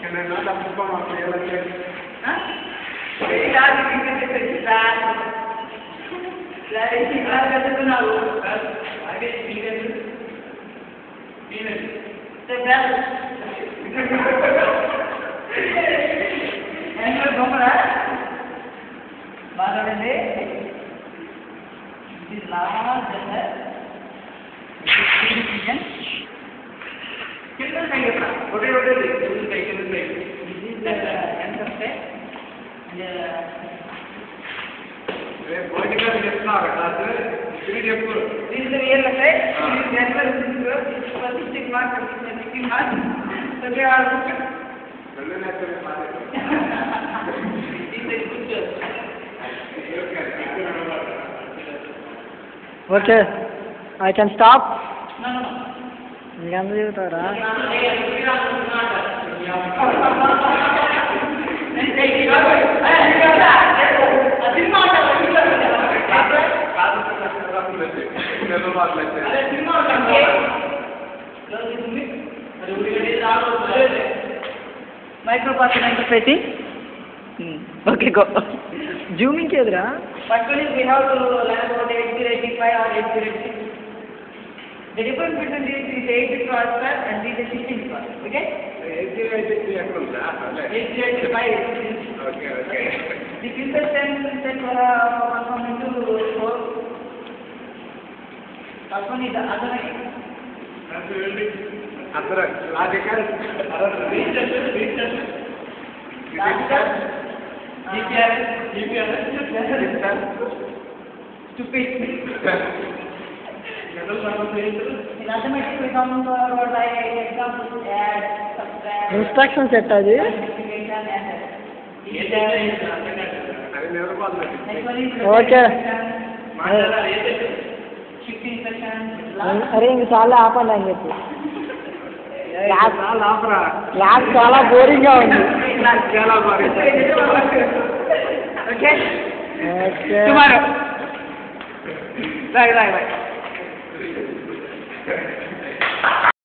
Can I not have to come up here like this? Okay, I can stop. ఇంకెంత చెబుతారా? Micro part పెట్టి okay go zooming చేయదురా Actually, we have to learn about 8085 or 8086. The difference between these is 8-bit processor and this is 16-bit processor. Okay? 8085. Okay, okay. The filter set transform into 4. First one is the arithmetic. Logical. GPR, stupid. In arithmetic, we come for like examples, add, subtract, instruction set అది multiplication, and next one is Okay. shifting instruction. అరే ఇంక చాలా ఆపండి అని చెప్పి ఆపరా class చాలా బోరింగ్గా ఉంది చాలా బాగా Okay? Okay Tomorrow. Bye.